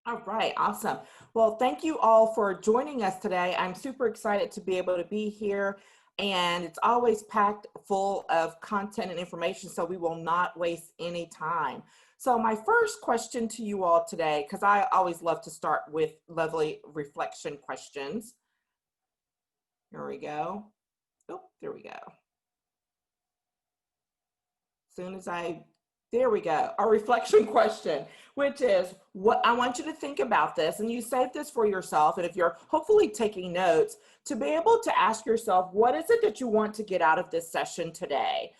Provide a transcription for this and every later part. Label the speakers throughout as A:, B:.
A: All right, awesome. Well, thank you all for joining us today. I'm super excited to be able to be here, and it's always packed full of content and information, so we will not waste any time. So my first question to you all today, because I always love to start with lovely reflection questions. Here we go. Oh, there we go. Soon as there we go. Our reflection question, which is what I want you to think about this, and you save this for yourself. And if you're hopefully taking notes, to be able to ask yourself, what is it that you want to get out of this session today?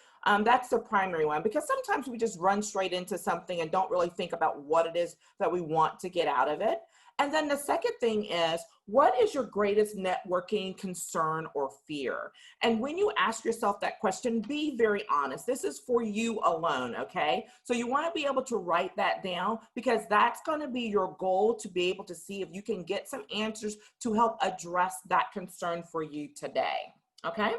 A: That's the primary one, because sometimes we just run straight into something and don't really think about what it is that we want to get out of it. And then the second thing is, what is your greatest networking concern or fear? And when you ask yourself that question, be very honest. This is for you alone, okay? So you want to be able to write that down, because that's going to be your goal, to be able to see if you can get some answers to help address that concern for you today, okay?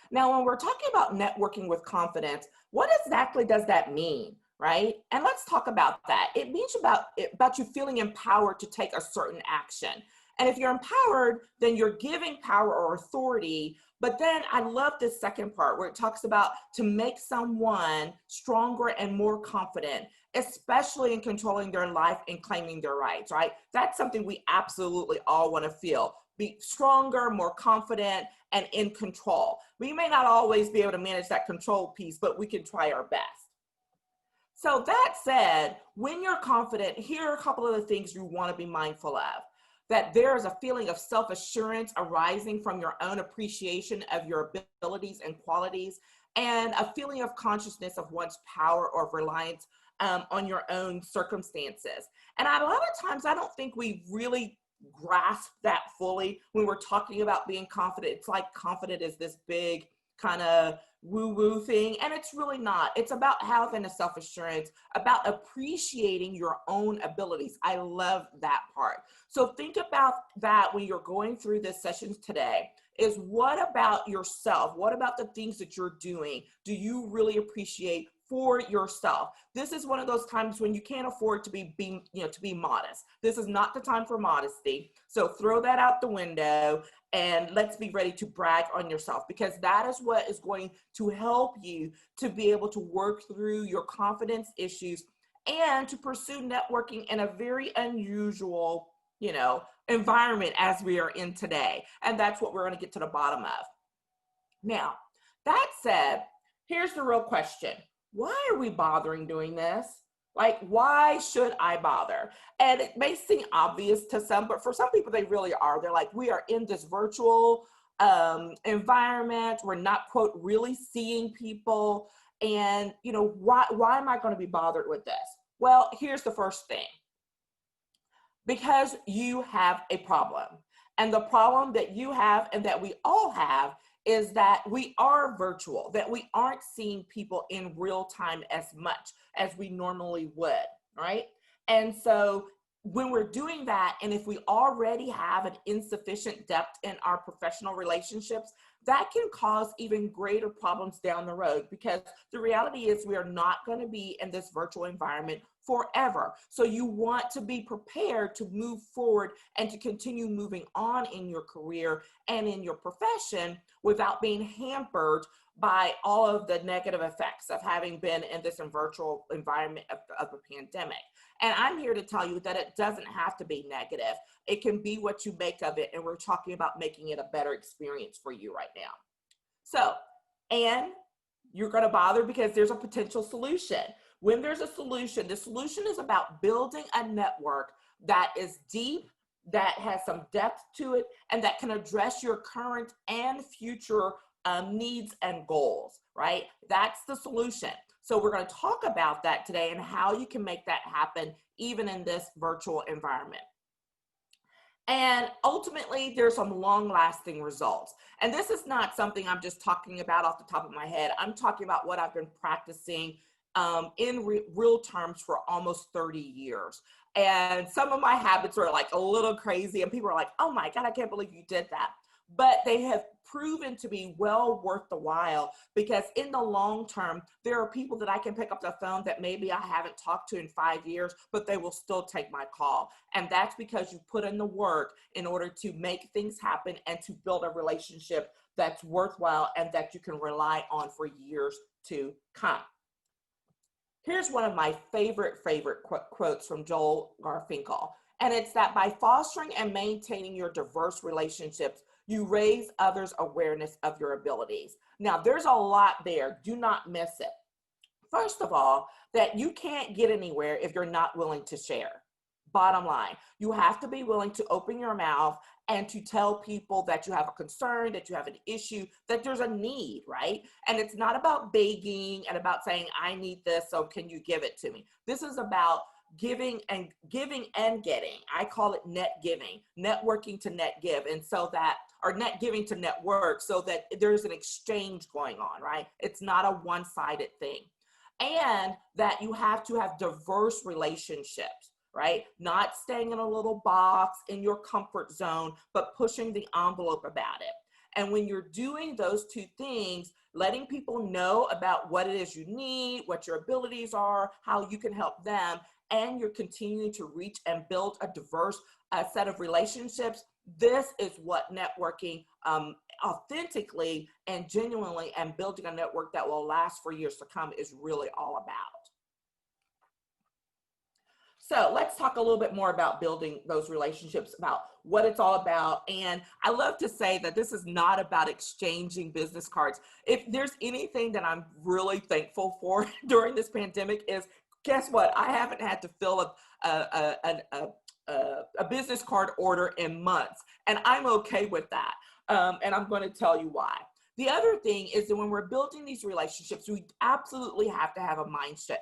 A: Now, when we're talking about networking with confidence, what exactly does that mean? Right? And let's talk about that. It means about you feeling empowered to take a certain action. And if you're empowered, then you're giving power or authority. But then I love this second part where it talks about to make someone stronger and more confident, especially in controlling their life and claiming their rights, right? That's something we absolutely all want to feel. Be stronger, more confident, and in control. We may not always be able to manage that control piece, but we can try our best. So that said, when you're confident, here are a couple of the things you want to be mindful of. That there is a feeling of self-assurance arising from your own appreciation of your abilities and qualities, and a feeling of consciousness of one's power or reliance on your own circumstances. And a lot of times, I don't think we really grasp that fully when we're talking about being confident. It's like confident is this big kind of woo-woo thing, and it's really not. It's about having a self-assurance, about appreciating your own abilities. I love that part. So think about that when you're going through this session today, is what about yourself? What about the things that you're doing do you really appreciate for yourself? This is one of those times when you can't afford to be modest. This is not the time for modesty. So throw that out the window, and let's be ready to brag on yourself, because that is what is going to help you to be able to work through your confidence issues and to pursue networking in a very unusual, environment as we are in today. And that's what we're going to get to the bottom of. Now, that said, here's the real question. Why are we bothering doing this? Like, why should I bother? And it may seem obvious to some, but for some people, they really are. They're like, we are in this virtual environment. We're not, quote, really seeing people. And, why am I going to be bothered with this? Well, here's the first thing. Because you have a problem. And the problem that you have, and that we all have, is that we are virtual, that we aren't seeing people in real time as much as we normally would, right? And so when we're doing that, and if we already have an insufficient depth in our professional relationships, that can cause even greater problems down the road, because the reality is we are not going to be in this virtual environment forever. So you want to be prepared to move forward and to continue moving on in your career and in your profession without being hampered by all of the negative effects of having been in this virtual environment of a pandemic. And I'm here to tell you that it doesn't have to be negative. It can be what you make of it. And we're talking about making it a better experience for you right now. So, and you're going to bother because there's a potential solution. When there's a solution, the solution is about building a network that is deep, that has some depth to it, and that can address your current and future needs and goals, right? That's the solution. So we're going to talk about that today and how you can make that happen even in this virtual environment. And ultimately, there's some long-lasting results. And this is not something I'm just talking about off the top of my head. I'm talking about what I've been practicing in real terms for almost 30 years. And some of my habits are like a little crazy, and people are like, oh my God, I can't believe you did that. but they have proven to be well worth the while, because in the long term, there are people that I can pick up the phone that maybe I haven't talked to in 5 years, but they will still take my call. And that's because you put in the work in order to make things happen and to build a relationship that's worthwhile and that you can rely on for years to come. Here's one of my favorite quotes from Joel Garfinkel. And it's that by fostering and maintaining your diverse relationships, you raise others' awareness of your abilities. Now, there's a lot there. Do not miss it. First of all, that you can't get anywhere if you're not willing to share. Bottom line, you have to be willing to open your mouth and to tell people that you have a concern, that you have an issue, that there's a need, right? And it's not about begging and about saying, I need this, so can you give it to me? This is about giving and getting. I call it net giving, networking to net give. And so that, or net giving to network, so that there's an exchange going on, right? It's not a one-sided thing. And that you have to have diverse relationships, right? Not staying in a little box in your comfort zone, but pushing the envelope about it. And when you're doing those two things, letting people know about what it is you need, what your abilities are, how you can help them, and you're continuing to reach and build a diverse set of relationships, this is what networking authentically and genuinely and building a network that will last for years to come is really all about. So let's talk a little bit more about building those relationships, about what it's all about. And I love to say that this is not about exchanging business cards. If there's anything that I'm really thankful for during this pandemic is, guess what? I haven't had to fill a business card order in months, and I'm okay with that. And I'm going to tell you why. The other thing is that when we're building these relationships, we absolutely have to have a mindset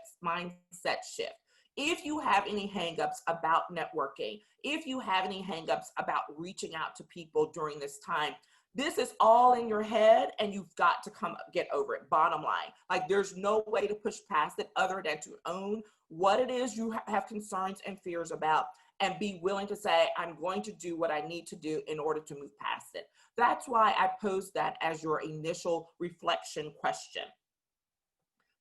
A: shift. If you have any hangups about networking, if you have any hangups about reaching out to people during this time, this is all in your head and you've got to get over it. Bottom line, like there's no way to push past it other than to own what it is you have concerns and fears about, and be willing to say, I'm going to do what I need to do in order to move past it. That's why I posed that as your initial reflection question.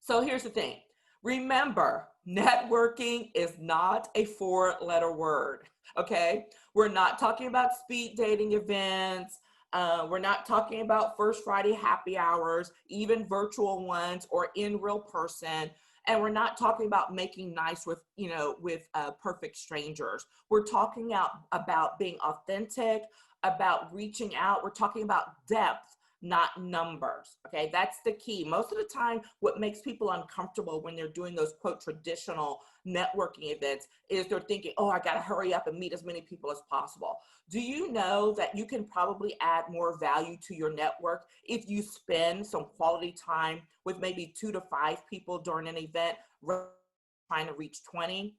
A: So here's the thing. Remember, networking is not a 4-letter word, okay? We're not talking about speed dating events. We're not talking about First Friday happy hours, even virtual ones or in real person. And we're not talking about making nice with perfect strangers. We're talking about being authentic, about reaching out. We're talking about depth, not numbers, okay? That's the key. Most of the time, what makes people uncomfortable when they're doing those, quote, traditional networking events is they're thinking, oh, I gotta hurry up and meet as many people as possible. Do you know that you can probably add more value to your network if you spend some quality time with maybe 2 to 5 people during an event, trying to reach 20?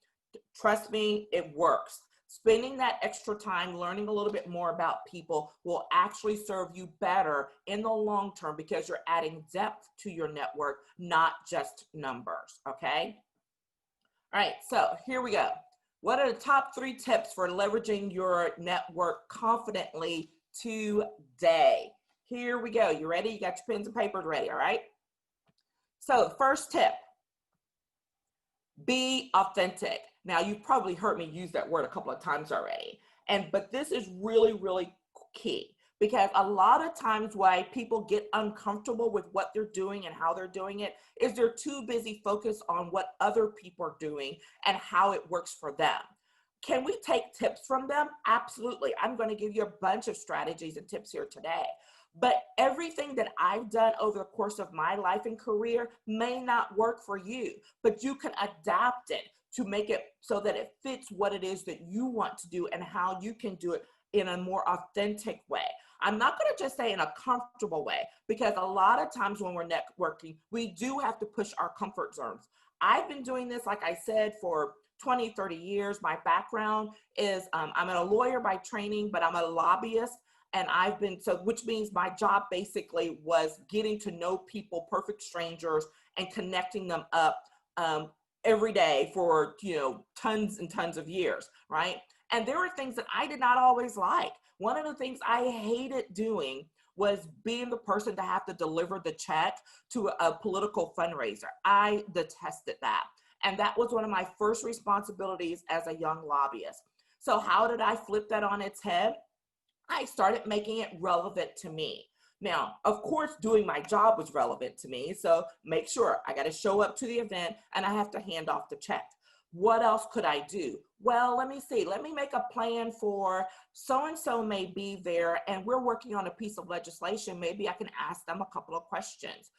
A: Trust me, it works. Spending that extra time learning a little bit more about people will actually serve you better in the long term, because you're adding depth to your network, not just numbers, okay? All right, so here we go. What are the top 3 tips for leveraging your network confidently today? Here we go. You ready? You got your pens and papers ready, all right? So the first tip, be authentic. Now, you've probably heard me use that word a couple of times already, but this is really, really key, because a lot of times why people get uncomfortable with what they're doing and how they're doing it is they're too busy focused on what other people are doing and how it works for them. Can we take tips from them? Absolutely. I'm going to give you a bunch of strategies and tips here today. But everything that I've done over the course of my life and career may not work for you, but you can adapt it to make it so that it fits what it is that you want to do and how you can do it in a more authentic way. I'm not going to just say in a comfortable way, because a lot of times when we're networking, we do have to push our comfort zones. I've been doing this, like I said, for 20, 30 years. My background is, I'm a lawyer by training, but I'm a lobbyist. And which means my job basically was getting to know people, perfect strangers, and connecting them up every day for, tons and tons of years, right? And there were things that I did not always like. One of the things I hated doing was being the person to have to deliver the check to a political fundraiser. I detested that. And that was one of my first responsibilities as a young lobbyist. So how did I flip that on its head? I started making it relevant to me. Now, of course, doing my job was relevant to me. So make sure I got to show up to the event and I have to hand off the check. What else could I do? Well, let me see. Let me make a plan for so-and-so may be there and we're working on a piece of legislation. Maybe I can ask them a couple of questions.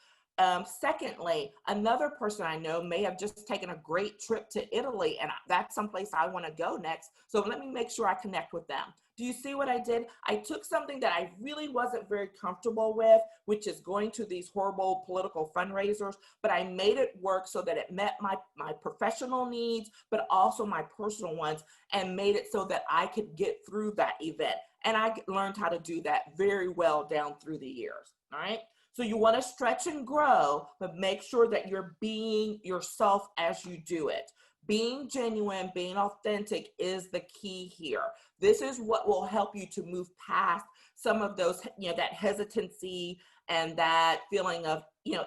A: Secondly, another person I know may have just taken a great trip to Italy and that's someplace I want to go next. So let me make sure I connect with them. Do you see what I did? I took something that I really wasn't very comfortable with, which is going to these horrible political fundraisers, but I made it work so that it met my professional needs, but also my personal ones, and made it so that I could get through that event. And I learned how to do that very well down through the years, all right? So you want to stretch and grow, but make sure that you're being yourself as you do it. Being genuine, being authentic is the key here. This is what will help you to move past some of those, that hesitancy and that feeling of,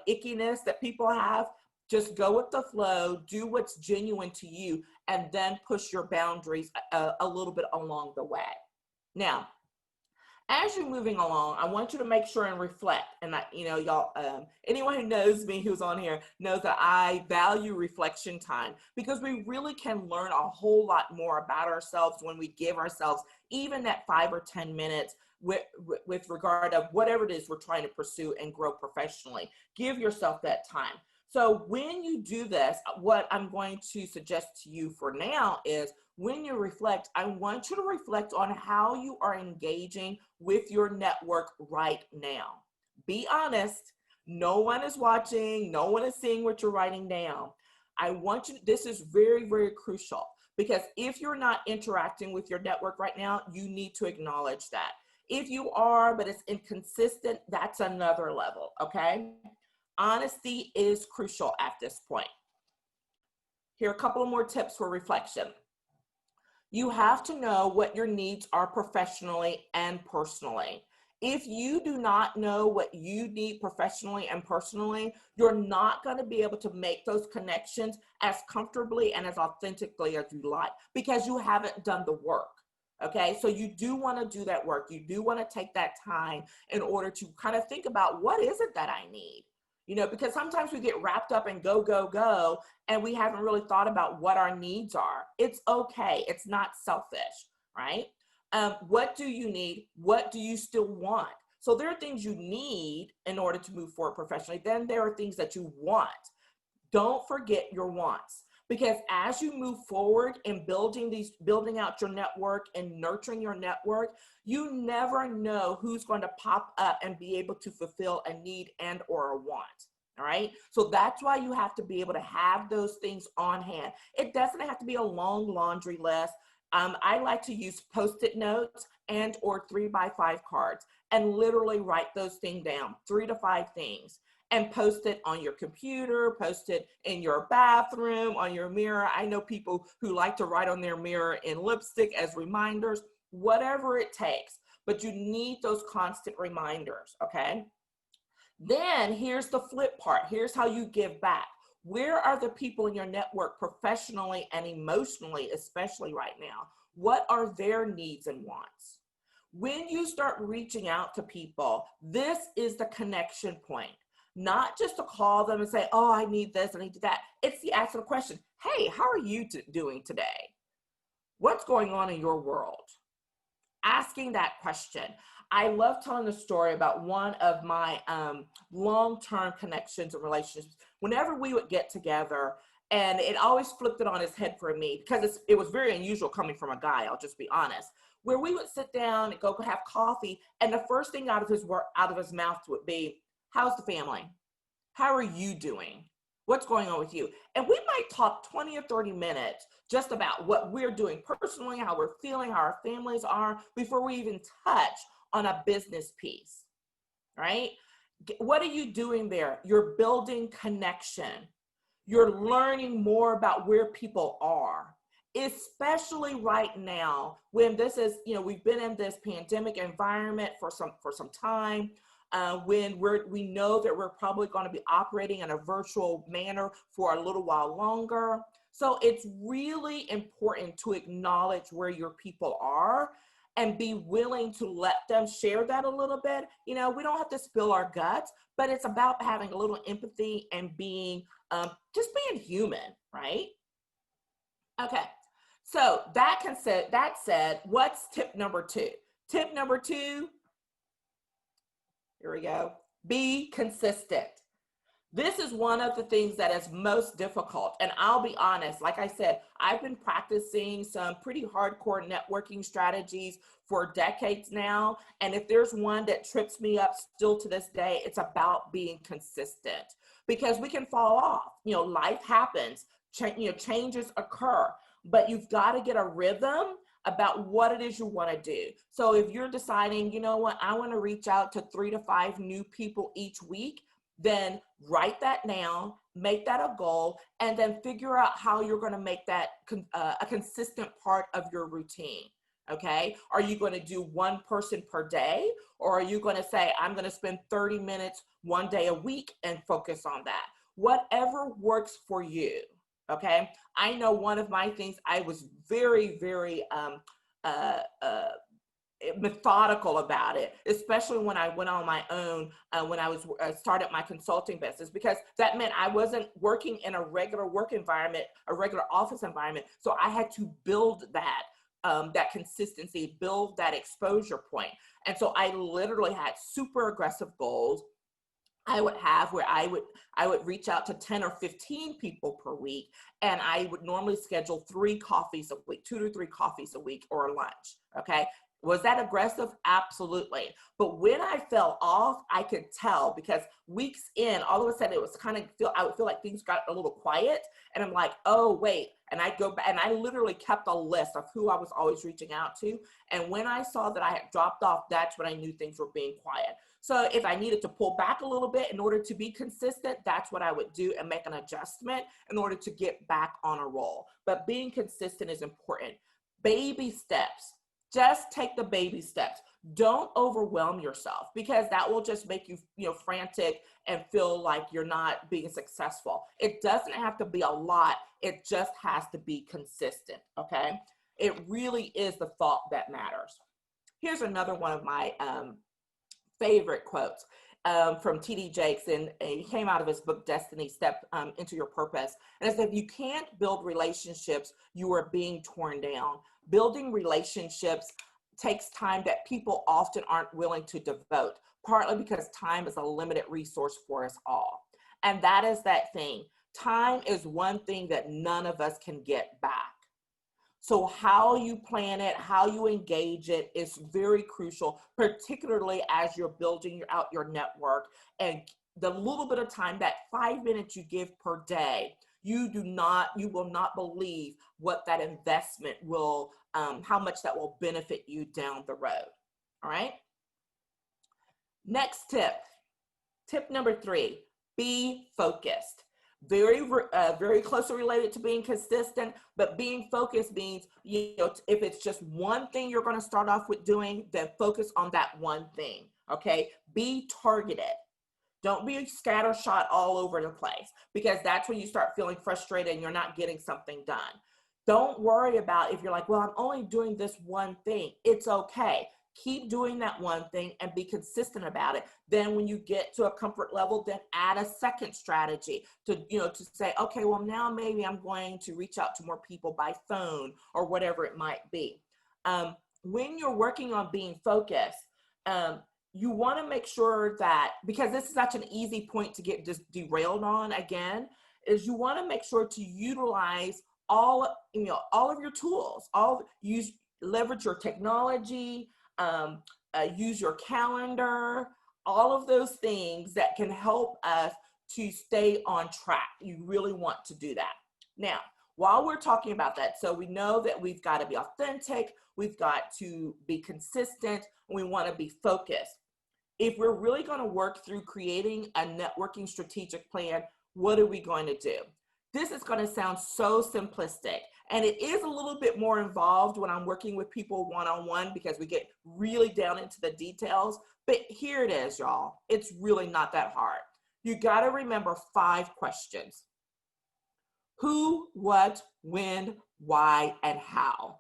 A: ickiness that people have. Just go with the flow, do what's genuine to you, and then push your boundaries a little bit along the way. Now, as you're moving along, I want you to make sure and reflect. And y'all, anyone who knows me who's on here knows that I value reflection time because we really can learn a whole lot more about ourselves when we give ourselves even that 5 or 10 minutes with regard of whatever it is we're trying to pursue and grow professionally. Give yourself that time. So when you do this, what I'm going to suggest to you for now is when you reflect, I want you to reflect on how you are engaging with your network right now. Be honest. No one is watching. No one is seeing what you're writing down. I want you, this is very, very crucial because if you're not interacting with your network right now, you need to acknowledge that. If you are, but it's inconsistent, that's another level, okay? Honesty is crucial at this point. Here are a couple of more tips for reflection. You have to know what your needs are professionally and personally. If you do not know what you need professionally and personally, you're not going to be able to make those connections as comfortably and as authentically as you like because you haven't done the work. Okay, so you do want to do that work. You do want to take that time in order to kind of think about what is it that I need? Because sometimes we get wrapped up in go, go, go, and we haven't really thought about what our needs are. It's okay. It's not selfish, right? What do you need? What do you still want? So there are things you need in order to move forward professionally. Then there are things that you want. Don't forget your wants. Because as you move forward in building out your network and nurturing your network, you never know who's going to pop up and be able to fulfill a need and or a want. All right. So that's why you have to be able to have those things on hand. It doesn't have to be a long laundry list. I like to use Post-it notes and or 3x5 cards and literally write those things down, 3 to 5 things. And post it on your computer, post it in your bathroom, on your mirror. I know people who like to write on their mirror in lipstick as reminders, whatever it takes. But you need those constant reminders, okay? Then here's the flip part. Here's how you give back. Where are the people in your network professionally and emotionally, especially right now? What are their needs and wants? When you start reaching out to people, this is the connection point. Not just to call them and say, oh, I need this, I need that. It's the actual question. Hey, how are you doing today? What's going on in your world? Asking that question. I love telling the story about one of my long-term connections and relationships. Whenever we would get together, and it always flipped it on its head for me because it was very unusual coming from a guy, I'll just be honest, where we would sit down and go have coffee, and the first thing out of his mouth would be, how's the family? How are you doing? What's going on with you? And we might talk 20 or 30 minutes just about what we're doing personally, how we're feeling, how our families are, before we even touch on a business piece, right? What are you doing there? You're building connection. You're learning more about where people are. especially right now when this is, we've been in this pandemic environment for some time, when we know that we're probably going to be operating in a virtual manner for a little while longer. So it's really important to acknowledge where your people are and be willing to let them share that a little bit. We don't have to spill our guts, but it's about having a little empathy and being, just being human, right? Okay, so that said, what's tip number 2? Tip number 2, here we go, be consistent. This is one of the things that is most difficult. And I'll be honest, like I said, I've been practicing some pretty hardcore networking strategies for decades now. And if there's one that trips me up still to this day, it's about being consistent, because we can fall off. Life happens, changes occur, but you've got to get a rhythm about what it is you want to do. So if you're deciding, you know what, I want to reach out to 3 to 5 new people each week, then write that down, make that a goal, and then figure out how you're going to make that a consistent part of your routine. Okay. Are you going to do one person per day? Or are you going to say, I'm going to spend 30 minutes one day a week and focus on that? Whatever works for you. Okay. I know one of my things, I was very, very, methodical about it, especially when I went on my own, when I started my consulting business, because that meant I wasn't working in a regular work environment, a regular office environment. So I had to build that, that consistency, build that exposure point. And so I literally had super aggressive goals. I would have where I would reach out to 10 or 15 people per week, and I would normally schedule 3 coffees a week, 2 to 3 coffees a week, or a lunch. Okay. Was that aggressive? Absolutely. But when I fell off, I could tell, because weeks in, all of a sudden it was I would feel like things got a little quiet, and I'm like, oh, wait. And I'd go back, and I literally kept a list of who I was always reaching out to. And when I saw that I had dropped off, that's when I knew things were being quiet. So if I needed to pull back a little bit in order to be consistent, that's what I would do, and make an adjustment in order to get back on a roll. But being consistent is important. Baby steps. Just take the baby steps. Don't overwhelm yourself, because that will just make you, frantic and feel like you're not being successful. It doesn't have to be a lot. It just has to be consistent. Okay. It really is the thought that matters. Here's another one of my favorite quotes from T.D. Jakes, and he came out of his book, Destiny, Step Into Your Purpose. And it said, if you can't build relationships, you are being torn down. Building relationships takes time that people often aren't willing to devote, partly because time is a limited resource for us all. And that is that thing. Time is one thing that none of us can get back. So how you plan it, how you engage it is very crucial, particularly as you're building out your network. And the little bit of time, that 5 minutes you give per day, you will not believe what that investment will, how much that will benefit you down the road. All right. Next tip. Tip number 3, be focused. Very closely related to being consistent, but being focused means, if it's just one thing you're going to start off with doing, then focus on that one thing. Okay. Be targeted. Don't be scattershot all over the place, because that's when you start feeling frustrated and you're not getting something done. Don't worry about if you're like, well, I'm only doing this one thing. It's okay. Keep doing that one thing and be consistent about it. Then when you get to a comfort level, then add a second strategy to say, okay, well, now maybe I'm going to reach out to more people by phone or whatever it might be. When you're working on being focused, you want to make sure that, because this is such an easy point to get just derailed on again, is you want to make sure to utilize all of your tools, leverage your technology, use your calendar, all of those things that can help us to stay on track. You really want to do that. Now, while we're talking about that, so we know that we've got to be authentic, we've got to be consistent, and we want to be focused. If we're really going to work through creating a networking strategic plan, what are we going to do? This is going to sound so simplistic, And it is a little bit more involved when I'm working with people one-on-one because we get really down into the details. But here it is, y'all. It's really not that hard. You got to remember 5 questions. Who, what, when, why, and how.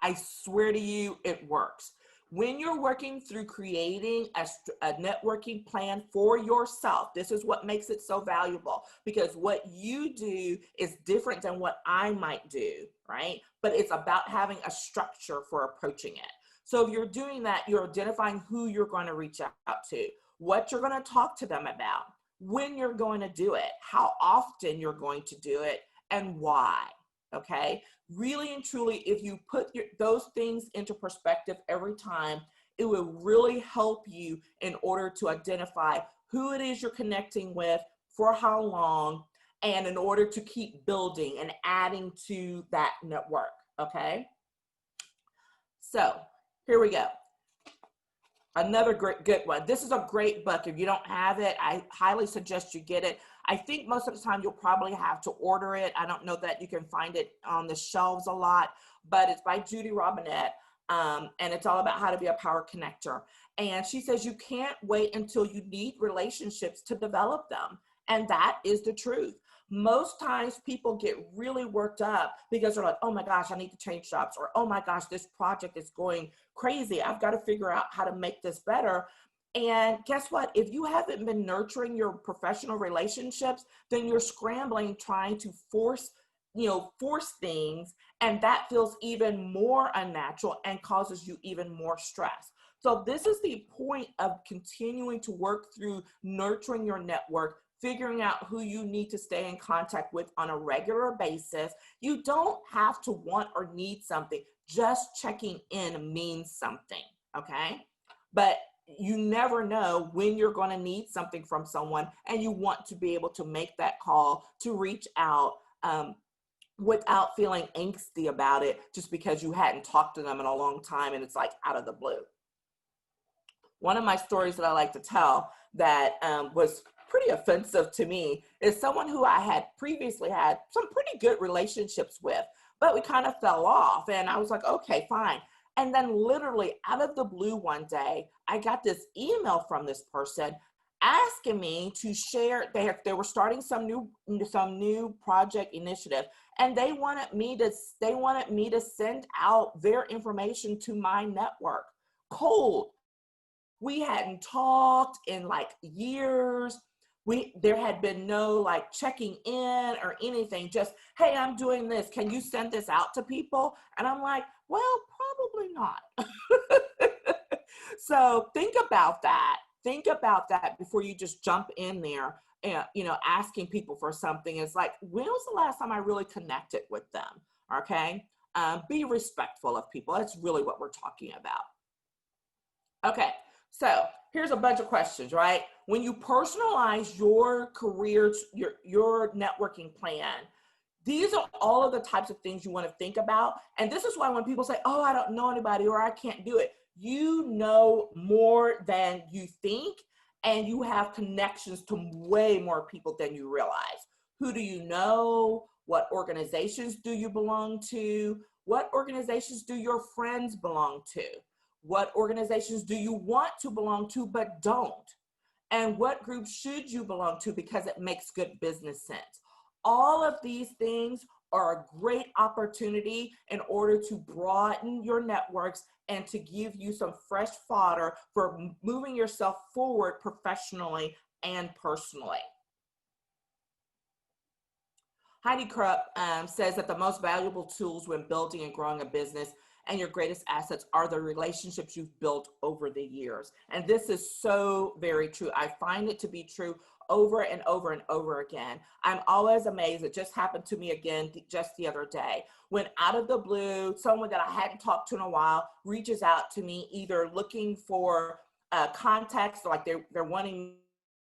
A: I swear to you, it works. When you're working through creating a networking plan for yourself, this is what makes it so valuable, because what you do is different than what I might do, right? But it's about having a structure for approaching it. So if you're doing that, you're identifying who you're going to reach out to, what you're going to talk to them about, when you're going to do it, how often you're going to do it, and why. Okay, really and truly, if you put those things into perspective every time, it will really help you in order to identify who it is you're connecting with, for how long, and in order to keep building and adding to that network. Okay, so here we go. Another good one. This is a great book. If you don't have it, I highly suggest you get it. I think most of the time you'll probably have to order it. I don't know that you can find it on the shelves a lot, but it's by Judy Robinette, and it's all about how to be a power connector. And she says you can't wait until you need relationships to develop them. And that is the truth. Most times people get really worked up because they're like, oh my gosh, I need to change jobs, or oh my gosh, this project is going crazy. I've got to figure out how to make this better. And guess what? If you haven't been nurturing your professional relationships, then you're scrambling, trying to force things, and that feels even more unnatural and causes you even more stress. So this is the point of continuing to work through nurturing your network, figuring out who you need to stay in contact with on a regular basis. You don't have to want or need something. Just checking in means something, okay? But you never know when you're going to need something from someone, and you want to be able to make that call to reach out without feeling angsty about it just because you hadn't talked to them in a long time and it's like out of the blue. One of my stories that I like to tell that was pretty offensive to me is someone who I had previously had some pretty good relationships with, but we kind of fell off, and I was like, okay, fine. And then literally out of the blue one day, I got this email from this person asking me to share. They were starting some new project initiative, and they wanted me to send out their information to my network. Cold. We hadn't talked in like years. There had been no like checking in or anything, just, hey, I'm doing this. Can you send this out to people? And I'm like, well, probably not. So think about that. Think about that before you just jump in there and, asking people for something. It's like, when was the last time I really connected with them? Okay. Be respectful of people. That's really what we're talking about. Okay. So here's a bunch of questions, right? When you personalize your career, your networking plan, these are all of the types of things you want to think about. And this is why when people say, oh, I don't know anybody, or I can't do it, you know more than you think, and you have connections to way more people than you realize. Who do you know? What organizations do you belong to? What organizations do your friends belong to? What organizations do you want to belong to but don't? And what group should you belong to because it makes good business sense? All of these things are a great opportunity in order to broaden your networks and to give you some fresh fodder for moving yourself forward professionally and personally. Heidi Krupp says that the most valuable tools when building and growing a business and your greatest assets are the relationships you've built over the years. And this is so very true. I find it to be true over and over and over again. I'm always amazed. It just happened to me again just the other day, when out of the blue, someone that I hadn't talked to in a while reaches out to me, either looking for context, like they're wanting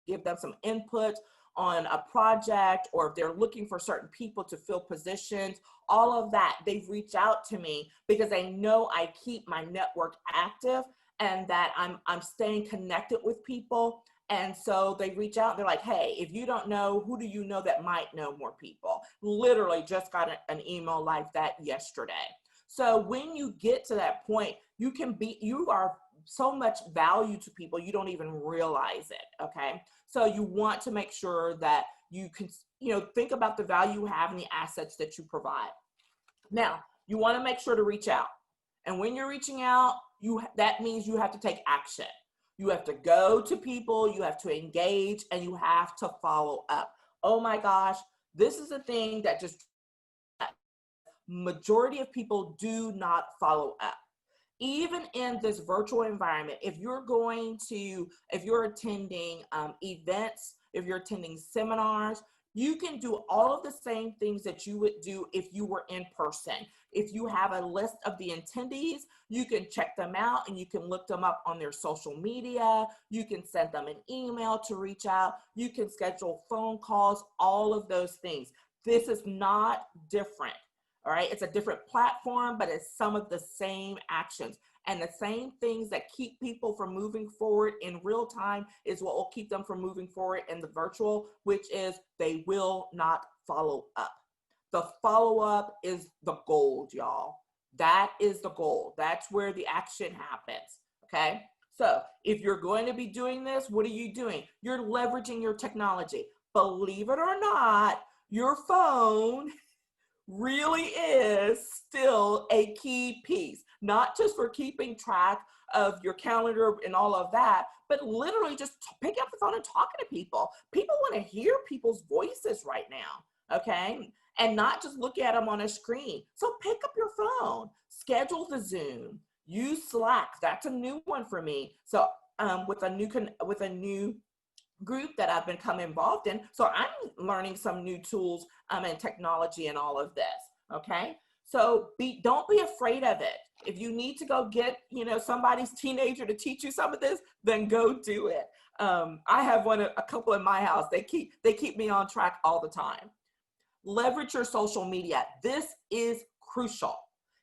A: to give them some input on a project, or if they're looking for certain people to fill positions, all of that, they've reached out to me because they know I keep my network active and that I'm staying connected with people. And so they reach out, they're like, hey, if you don't know, who do you know that might know more people? Literally just got an email like that yesterday. So when you get to that point, you are so much value to people, you don't even realize it, okay? So you want to make sure that you can, think about the value you have and the assets that you provide. Now, you want to make sure to reach out. And when you're reaching out, that means you have to take action. You have to go to people, you have to engage, and you have to follow up. Oh my gosh, this is a thing that just majority of people do not follow up. Even in this virtual environment, if you're attending events, if you're attending seminars, you can do all of the same things that you would do if you were in person. If you have a list of the attendees, you can check them out and you can look them up on their social media. You can send them an email to reach out. You can schedule phone calls, all of those things. This is not different. All right, it's a different platform, but it's some of the same actions. And the same things that keep people from moving forward in real time is what will keep them from moving forward in the virtual, which is they will not follow up. The follow-up is the gold, y'all. That is the goal. That's where the action happens, okay? So if you're going to be doing this, what are you doing? You're leveraging your technology. Believe it or not, your phone really is still a key piece, not just for keeping track of your calendar and all of that, but literally just pick up the phone and talking to people. People want to hear people's voices right now, okay? And not just look at them on a screen. So pick up your phone, schedule the Zoom, use Slack. That's a new one for me. So with a new group that I've become involved in. So I'm learning some new tools and technology and all of this, okay? So don't be afraid of it. If you need to go get, somebody's teenager to teach you some of this, then go do it. I have a couple in my house. They keep me on track all the time. Leverage your social media. This is crucial.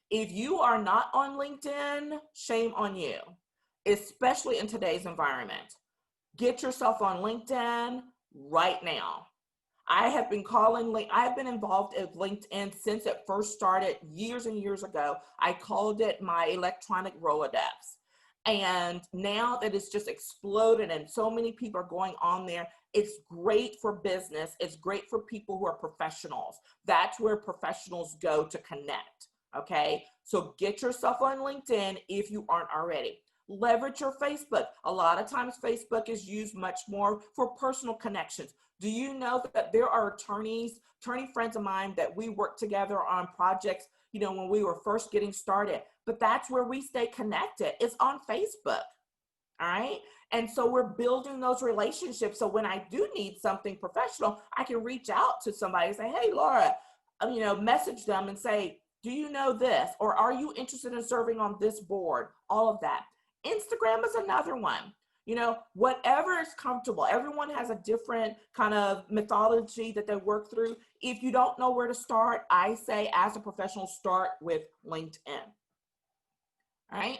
A: If you are not on LinkedIn, shame on you, especially in today's environment. Get yourself on LinkedIn right now. I have been involved in LinkedIn since it first started years and years ago. I called it my electronic Rolodex. And now that it's just exploded and so many people are going on there, it's great for business. It's great for people who are professionals. That's where professionals go to connect, okay? So get yourself on LinkedIn if you aren't already. Leverage your Facebook. A lot of times Facebook is used much more for personal connections. Do you know that there are attorney friends of mine that we work together on projects, when we were first getting started, but that's where we stay connected. It's on Facebook, all right? And so we're building those relationships. So when I do need something professional, I can reach out to somebody and say, hey, Laura, message them and say, do you know this? Or are you interested in serving on this board? All of that. Instagram is another one. Whatever is comfortable. Everyone has a different kind of methodology that they work through. If you don't know where to start, I say as a professional, start with LinkedIn. All right,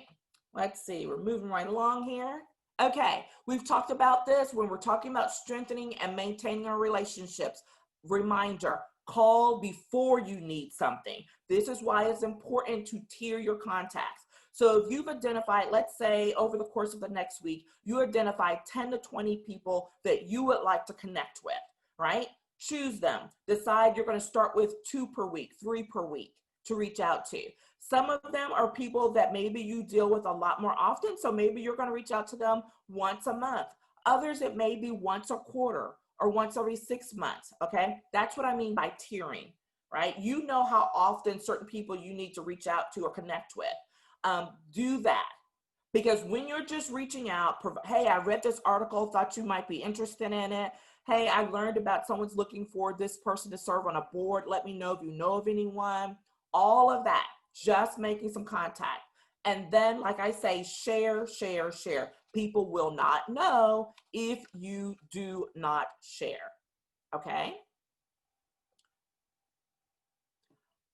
A: let's see, we're moving right along here. Okay, we've talked about this when we're talking about strengthening and maintaining our relationships. Reminder, call before you need something. This is why it's important to tier your contacts. So if you've identified, let's say over the course of the next week, you identify 10 to 20 people that you would like to connect with, right? Choose them. Decide you're going to start with 2 per week, 3 per week to reach out to. Some of them are people that maybe you deal with a lot more often, so maybe you're going to reach out to them once a month. Others, it may be once a quarter or once every 6 months, okay? That's what I mean by tiering, right? You know how often certain people you need to reach out to or connect with. Do that, because when you're just reaching out, hey, I read this article, thought you might be interested in it. Hey, I learned about someone's looking for this person to serve on a board. Let me know if you know of anyone. All of that, just making some contact. And then, like I say, share, share, share. People will not know if you do not share, okay?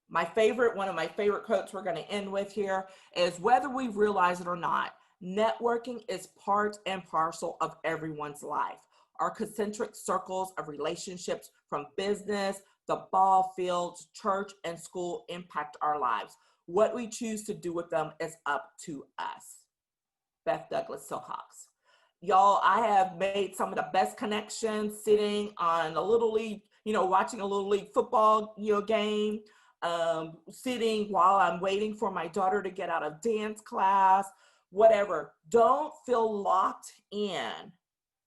A: One of my favorite quotes we're going to end with here is, whether we realize it or not, Networking is part and parcel of everyone's life. Our concentric circles of relationships from business, the ball fields, church, and school impact our lives. What we choose to do with them is up to us. Beth Douglas Silcox. Y'all, I have made some of the best connections sitting on a little league, watching a little league football, game, sitting while I'm waiting for my daughter to get out of dance class, whatever. Don't feel locked in,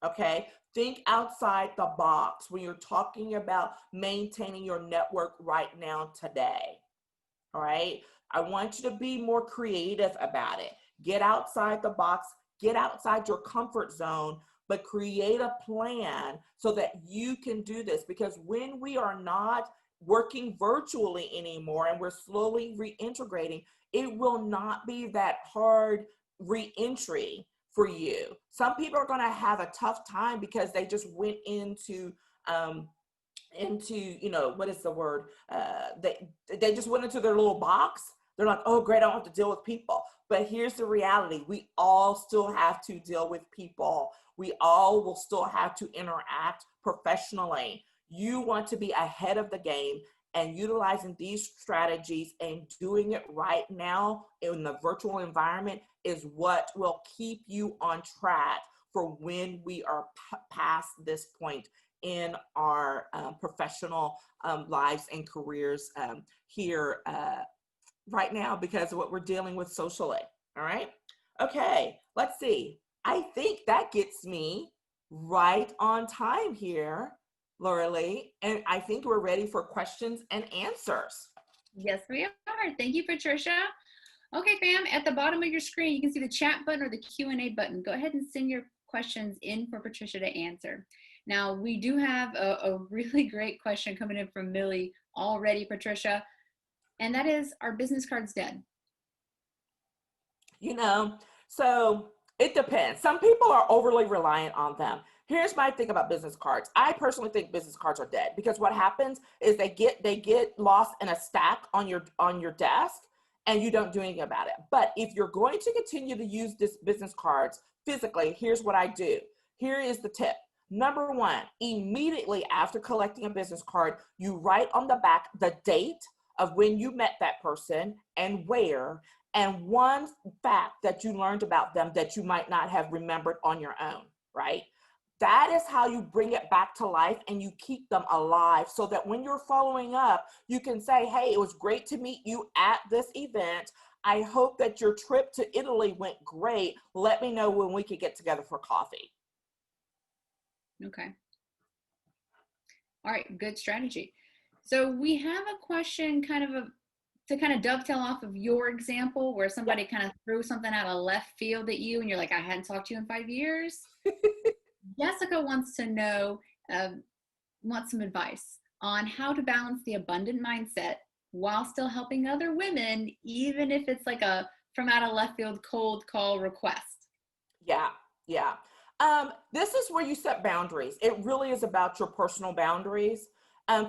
A: okay? Think outside the box when you're talking about maintaining your network right now today, all right? I want you to be more creative about it. Get outside the box, get outside your comfort zone, but create a plan so that you can do this. Because when we are not working virtually anymore and we're slowly reintegrating, it will not be that hard reentry for you. Some people are going to have a tough time because they just went into what is the word? They just went into their little box. They're like, oh, great, I don't have to deal with people. But here's the reality. We all still have to deal with people. We all will still have to interact professionally. You want to be ahead of the game, and utilizing these strategies and doing it right now in the virtual environment is what will keep you on track for when we are past this point in our professional lives and careers here right now because of what we're dealing with socially. All right. Okay. Let's see. I think that gets me right on time here, Laura Lee. And I think we're ready for questions and answers.
B: Yes, we are. Thank you, Patricia. Okay, fam, at the bottom of your screen, you can see the chat button or the Q&A button. Go ahead and send your questions in for Patricia to answer. Now, we do have a really great question coming in from Millie already, Patricia, and that is, are business cards dead?
A: So it depends. Some people are overly reliant on them. Here's my thing about business cards. I personally think business cards are dead because what happens is they get lost in a stack on your desk and you don't do anything about it. But if you're going to continue to use this business cards physically, here's what I do. Here is the tip. Number one, immediately after collecting a business card, you write on the back the date of when you met that person and where, and one fact that you learned about them that you might not have remembered on your own, right? That is how you bring it back to life and you keep them alive so that when you're following up, you can say, hey, it was great to meet you at this event. I hope that your trip to Italy went great. Let me know when we could get together for coffee.
B: Okay. All right, good strategy. So we have a question to kind of dovetail off of your example where somebody kind of threw something out of left field at you and you're like, I hadn't talked to you in 5 years. Jessica wants to know, wants some advice on how to balance the abundant mindset while still helping other women, even if it's like a from out of left field cold call request.
A: Yeah. This is where you set boundaries. It really is about your personal boundaries.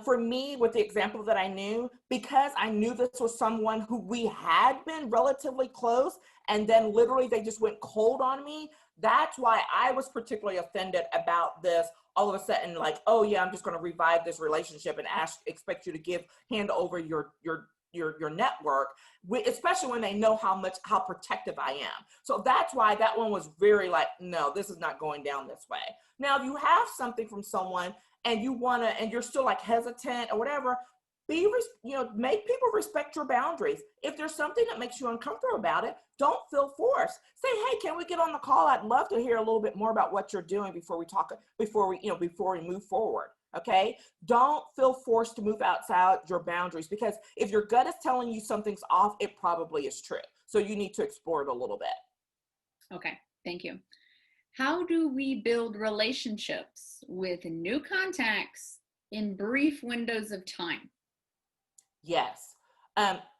A: For me, with the example that I knew, because I knew this was someone who we had been relatively close, and then literally they just went cold on me. That's why I was particularly offended about this. All of a sudden, like, oh yeah, I'm just going to revive this relationship and expect you to hand over your network, especially when they know how protective I am. So that's why that one was very like, no, this is not going down this way. Now, if you have something from someone and you're still like hesitant or whatever, make people respect your boundaries. If there's something that makes you uncomfortable about it, don't feel forced. Say, hey, can we get on the call? I'd love to hear a little bit more about what you're doing before we move forward. Okay. Don't feel forced to move outside your boundaries, because if your gut is telling you something's off, it probably is true. So you need to explore it a little bit.
B: Okay. Thank you. How do we build relationships with new contacts in brief windows of time?
A: Yes.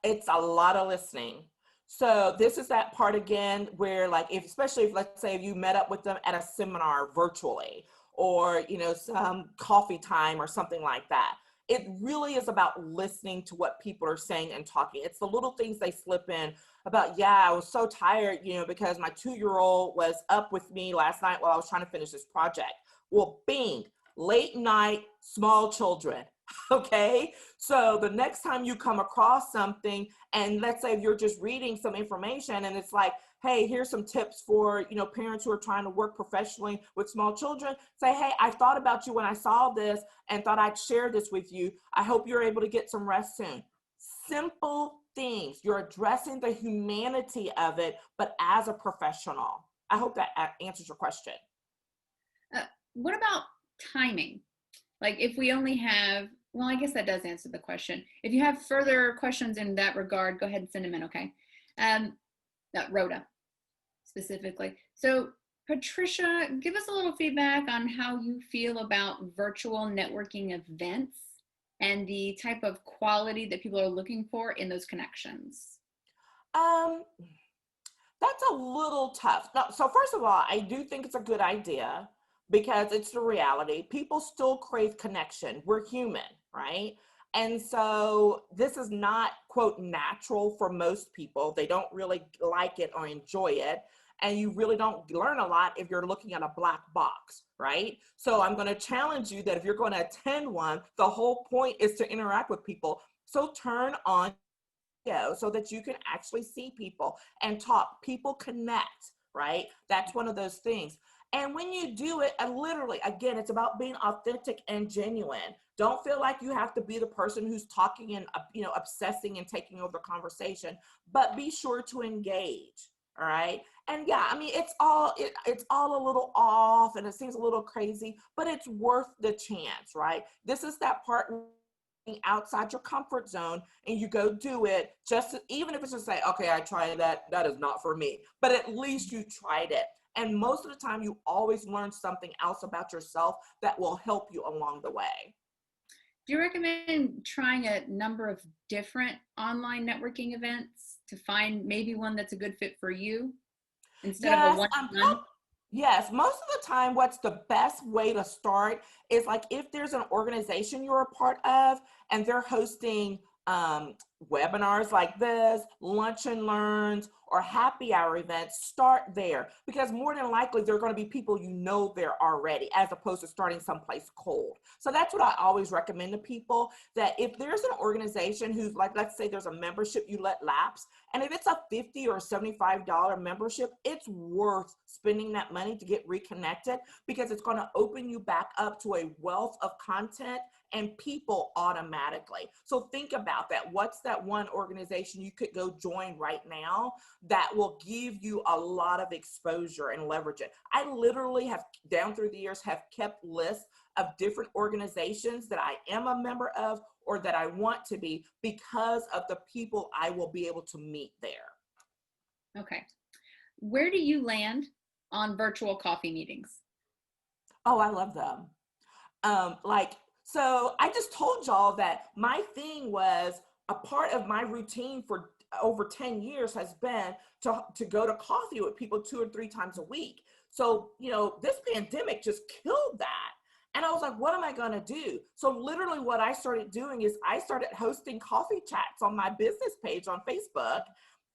A: It's a lot of listening. So this is that part again where, like, especially if, let's say, if you met up with them at a seminar virtually, or some coffee time or something like that. it really is about listening to what people are saying and talking. It's the little things they slip in about, yeah, I was so tired, because my 2-year-old was up with me last night while I was trying to finish this project. Well, bing, late night, small children. Okay. So the next time you come across something, and let's say you're just reading some information and it's like, hey, here's some tips for, parents who are trying to work professionally with small children. Say, hey, I thought about you when I saw this and thought I'd share this with you. I hope you're able to get some rest soon. Simple things. You're addressing the humanity of it, but as a professional. I hope that answers your question.
B: What about timing? Like if we only have, well, I guess that does answer the question. If you have further questions in that regard, go ahead and send them in, okay? Rhoda, specifically. So Patricia, give us a little feedback on how you feel about virtual networking events and the type of quality that people are looking for in those connections.
A: That's a little tough. No, so first of all, I do think it's a good idea because it's the reality. People still crave connection. We're human, right? And so this is not, quote, natural for most people. They don't really like it or enjoy it. And you really don't learn a lot if you're looking at a black box, right? So I'm going to challenge you that if you're going to attend one, the whole point is to interact with people. So turn on so that you can actually see people and talk. People connect, right? That's one of those things. And when you do it, literally, again, it's about being authentic and genuine. Don't feel like you have to be the person who's talking and, obsessing and taking over the conversation, but be sure to engage. All right. And yeah, I mean, it's all a little off and it seems a little crazy, but it's worth the chance, right? This is that part outside your comfort zone and you go do it, even if it's just say, okay, I tried that is not for me, but at least you tried it. And most of the time you always learn something else about yourself that will help you along the way.
B: Do you recommend trying a number of different online networking events to find maybe one that's a good fit for you instead of a one-to-one?
A: Yes, most of the time, what's the best way to start is like if there's an organization you're a part of and they're hosting webinars like this, lunch and learns, or happy hour events, start there because more than likely there are going to be people there already as opposed to starting someplace cold. So that's what I always recommend to people, that if there's an organization who's like, let's say there's a membership you let lapse, and if it's a $50 or $75 membership, it's worth spending that money to get reconnected because it's going to open you back up to a wealth of content and people automatically. So think about that. What's that one organization you could go join right now that will give you a lot of exposure and leverage it? I literally have, down through the years, have kept lists of different organizations that I am a member of or that I want to be because of the people I will be able to meet there.
B: Okay. Where do you land on virtual coffee meetings?
A: Oh, I love them. So I just told y'all that my thing was a part of my routine for over 10 years has been to go to coffee with people 2 or 3 times a week. So, this pandemic just killed that. And I was like, what am I going to do? So literally what I started doing is I started hosting coffee chats on my business page on Facebook.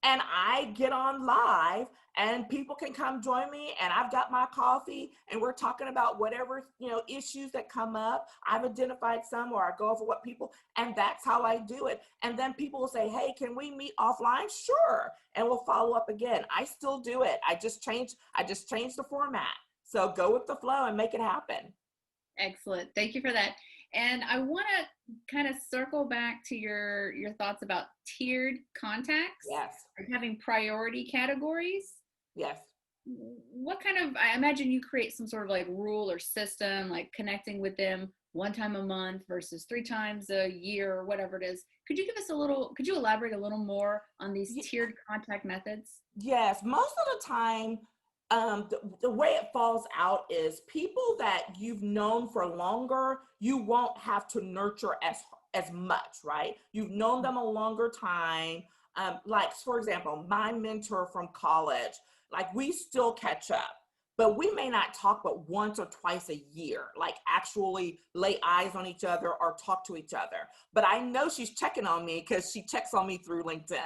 A: And I get on live and people can come join me and I've got my coffee and we're talking about whatever, issues that come up. I've identified some or I go over what people, and that's how I do it. And then people will say, hey, can we meet offline? Sure. And we'll follow up again. I still do it. I just changed the format. So go with the flow and make it happen.
B: Excellent. Thank you for that. And I want to kind of circle back to your thoughts about tiered contacts.
A: Yes.
B: Or having priority categories.
A: Yes.
B: What kind of, I imagine you create some sort of like rule or system, like connecting with them 1 time a month versus 3 times a year or whatever it is. Could you elaborate a little more on these tiered contact methods?
A: Yes. Most of the time, the way it falls out is people that you've known for longer, you won't have to nurture as much, right? You've known them a longer time. Like, for example, my mentor from college, like we still catch up. but we may not talk but once or twice a year, like actually lay eyes on each other or talk to each other. But I know she's checking on me because she checks on me through LinkedIn.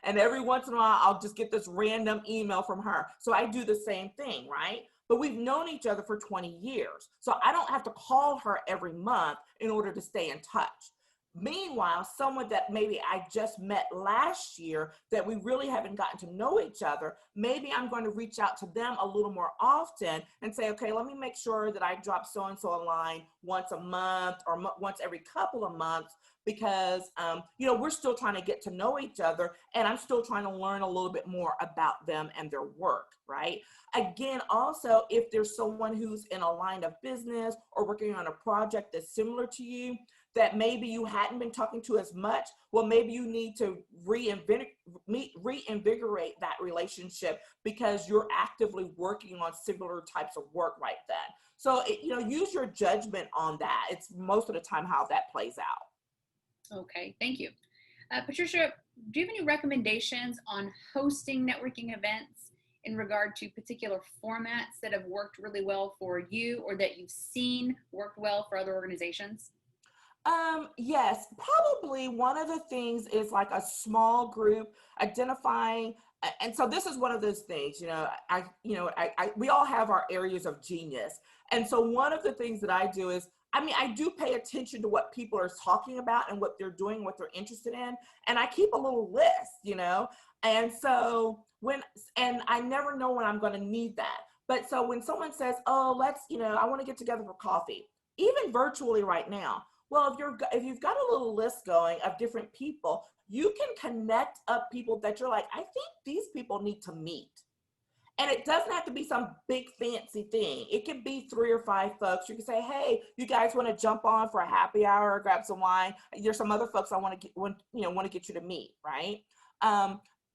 A: And every once in a while, I'll just get this random email from her. So I do the same thing, right? But we've known each other for 20 years. So I don't have to call her every month in order to stay in touch. Meanwhile, someone that maybe I just met last year that we really haven't gotten to know each other, maybe I'm going to reach out to them a little more often and say, okay, let me make sure that I drop so-and-so a line once a month or once every couple of months, because we're still trying to get to know each other, and I'm still trying to learn a little bit more about them and their work, right? Again, also, if there's someone who's in a line of business or working on a project that's similar to you, that maybe you hadn't been talking to as much, well, maybe you need to reinvigorate that relationship because you're actively working on similar types of work right then. So, use your judgment on that. It's most of the time how that plays out.
B: Okay, thank you. Patricia, do you have any recommendations on hosting networking events in regard to particular formats that have worked really well for you or that you've seen worked well for other organizations?
A: Yes, probably one of the things is like a small group identifying. And so this is one of those things, we all have our areas of genius. And so one of the things that I do is, I do pay attention to what people are talking about and what they're doing, what they're interested in. And I keep a little list. And so and I never know when I'm going to need that. But so when someone says, oh, I want to get together for coffee, even virtually right now. Well, if you've got a little list going of different people, you can connect up people that you're like, I think these people need to meet. And it doesn't have to be some big fancy thing. It can be 3 or 5 folks. You can say, hey, you guys want to jump on for a happy hour or grab some wine? There's some other folks I want to get you to meet, right?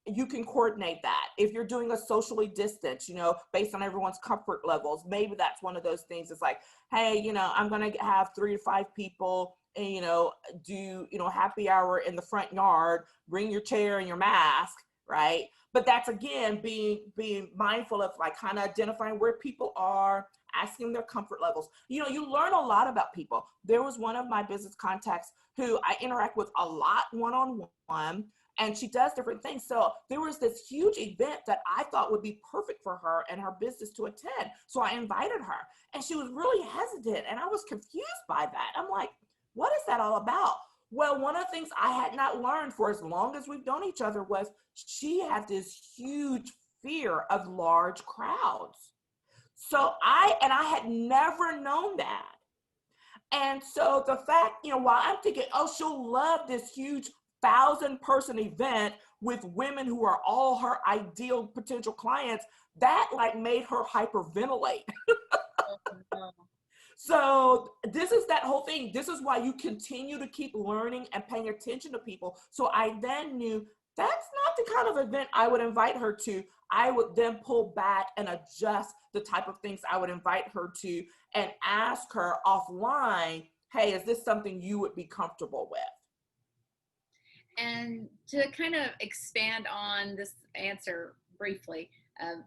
A: You can coordinate that. If you're doing a socially distance, based on everyone's comfort levels, maybe that's one of those things. It's like, hey, I'm going to have 3 to 5 people and, do, happy hour in the front yard, bring your chair and your mask, right? But that's, again, being mindful of like kind of identifying where people are, asking their comfort levels. You learn a lot about people. There was one of my business contacts who I interact with a lot one-on-one, and she does different things. So there was this huge event that I thought would be perfect for her and her business to attend. So I invited her, and she was really hesitant, and I was confused by that. I'm like, what is that all about? Well, one of the things I had not learned for as long as we've known each other was she had this huge fear of large crowds. So I had never known that. And so the fact, while I'm thinking, oh, she'll love this huge 1,000-person event with women who are all her ideal potential clients, that like made her hyperventilate. So this is that whole thing. This is why you continue to keep learning and paying attention to people. So I then knew that's not the kind of event I would invite her to. I would then pull back and adjust the type of things I would invite her to and ask her offline, hey, is this something you would be comfortable with?
B: And to kind of expand on this answer briefly,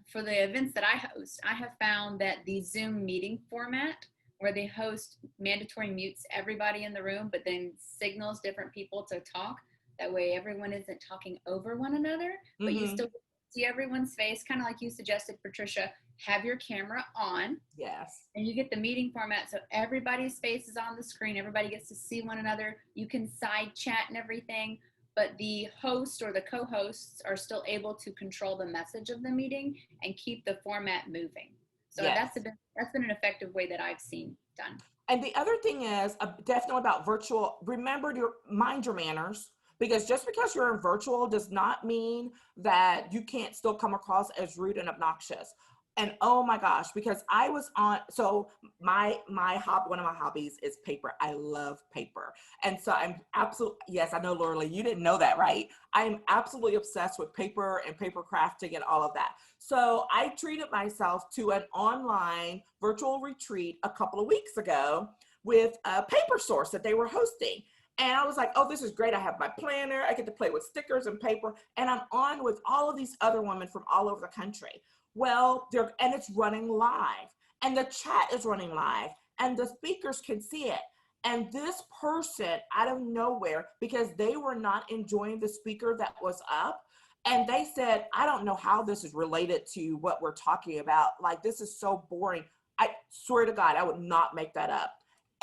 B: for the events that I host, I have found that the Zoom meeting format, where they host mandatory mutes everybody in the room, but then signals different people to talk. That way everyone isn't talking over one another, but you still see everyone's face, kind of like you suggested, Patricia, have your camera on.
A: Yes.
B: And you get the meeting format, so everybody's face is on the screen. Everybody gets to see one another. You can side chat and everything, but the host or the co-hosts are still able to control the message of the meeting and keep the format moving. So
A: yes.
B: that's been an effective way that I've seen done.
A: And the other thing is definitely about virtual, remember to mind your manners, because just because you're in virtual does not mean that you can't still come across as rude and obnoxious. And oh my gosh, because I was on, so one of my hobbies is paper. I love paper. And so I'm absolutely, yes, I know, Laura, you didn't know that, right? I'm absolutely obsessed with paper and paper crafting and all of that. So I treated myself to an online virtual retreat a couple of weeks ago with a paper source that they were hosting. And I was like, oh, this is great. I have my planner. I get to play with stickers and paper. And I'm on with all of these other women from all over the country. Well, and it's running live, and the chat is running live, and the speakers can see it. And this person out of nowhere, because they were not enjoying the speaker that was up, and they said, I don't know how this is related to what we're talking about. Like, this is so boring. I swear to God, I would not make that up.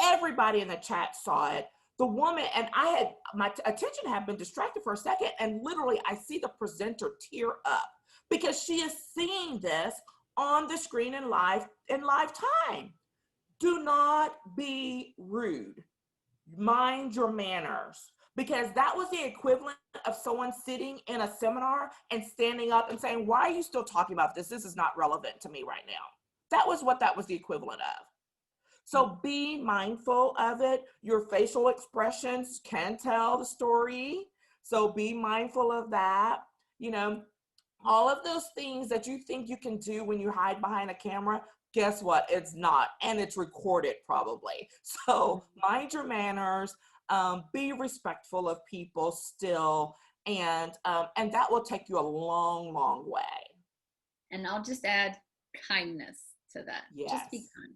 A: Everybody in the chat saw it. The woman, and my attention had been distracted for a second, and literally I see the presenter tear up because she is seeing this on the screen in live time. Do not be rude. Mind your manners, because that was the equivalent of someone sitting in a seminar and standing up and saying, why are you still talking about this? This is not relevant to me right now. That was what that was the equivalent of. So be mindful of it. Your facial expressions can tell the story. So be mindful of that. You know, all of those things that you think you can do when you hide behind a camera, guess what? It's not, and it's recorded probably. So mind your manners, be respectful of people still, and that will take you a long, long way.
B: And I'll just add kindness to that.
A: Yes.
B: Just be kind.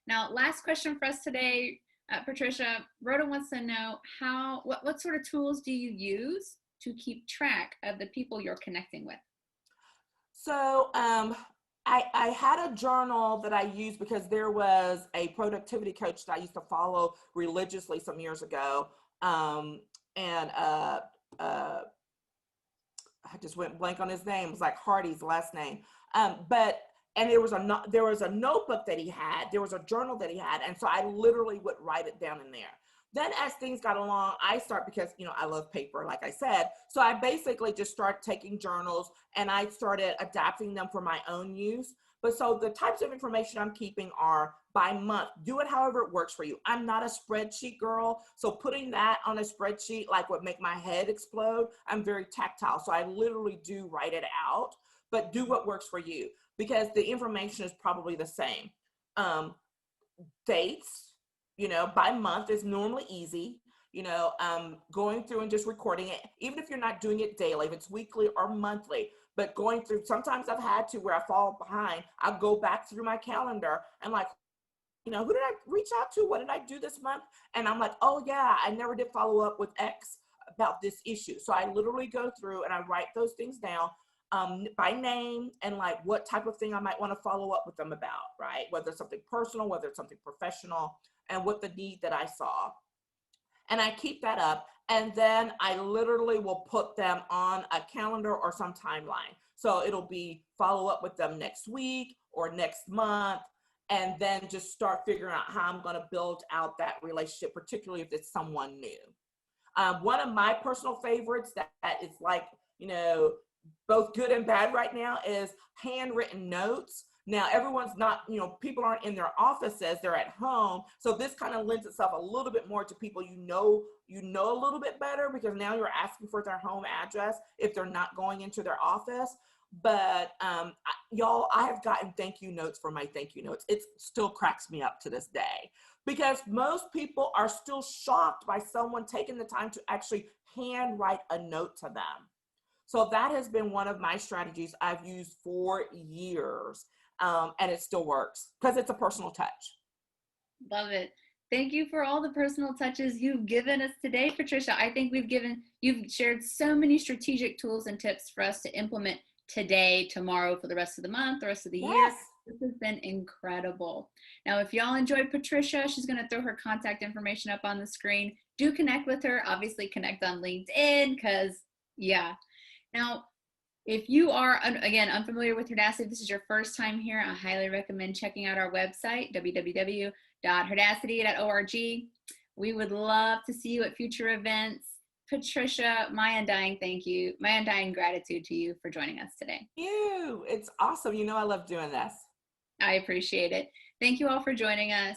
B: Now, last question for us today, Patricia. Rhoda wants to know what sort of tools do you use to keep track of the people you're connecting with?
A: So I had a journal that I used because there was a productivity coach that I used to follow religiously some years ago. And I just went blank on his name. It was like Hardy's last name. And there was a notebook that he had. There was a journal that he had. And so I literally would write it down in there. Then as things got along, because, I love paper, like I said. So I basically just started taking journals and I started adapting them for my own use. But so the types of information I'm keeping are by month. Do it however it works for you. I'm not a spreadsheet girl. So putting that on a spreadsheet would make my head explode. I'm very tactile. So I literally do write it out, but do what works for you, because the information is probably the same. Dates, by month is normally easy. Going through and just recording it, even if you're not doing it daily, if it's weekly or monthly, but going through, sometimes I've had to where I fall behind, I'll go back through my calendar and who did I reach out to? What did I do this month? And I'm like, oh yeah, I never did follow up with X about this issue. So I literally go through and I write those things down by name and what type of thing I might want to follow up with them about, right? Whether it's something personal, whether it's something professional, and what the need that I saw. And I keep that up. And then I literally will put them on a calendar or some timeline. So it'll be follow up with them next week or next month. And then just start figuring out how I'm going to build out that relationship, particularly if it's someone new. One of my personal favorites that is both good and bad right now is handwritten notes. Now, everyone's not, people aren't in their offices, they're at home. So this kind of lends itself a little bit more to people you know a little bit better, because now you're asking for their home address if they're not going into their office. But y'all, I have gotten thank you notes for my thank you notes. It still cracks me up to this day, because most people are still shocked by someone taking the time to actually handwrite a note to them. So that has been one of my strategies I've used for years. And it still works because it's a personal touch.
B: Love it. Thank you for all the personal touches you've given us today, Patricia. I think you've shared so many strategic tools and tips for us to implement today, tomorrow, for the rest of the month, the rest of the year. This has been incredible. Now, if y'all enjoyed Patricia, she's going to throw her contact information up on the screen. Do connect with her. Obviously, connect on LinkedIn because, yeah. Now, if you are, again, unfamiliar with Herdacity, if this is your first time here, I highly recommend checking out our website, www.herdacity.org. We would love to see you at future events. Patricia, my undying thank you, my undying gratitude to you for joining us today.
A: Thank you. It's awesome. I love doing this.
B: I appreciate it. Thank you all for joining us.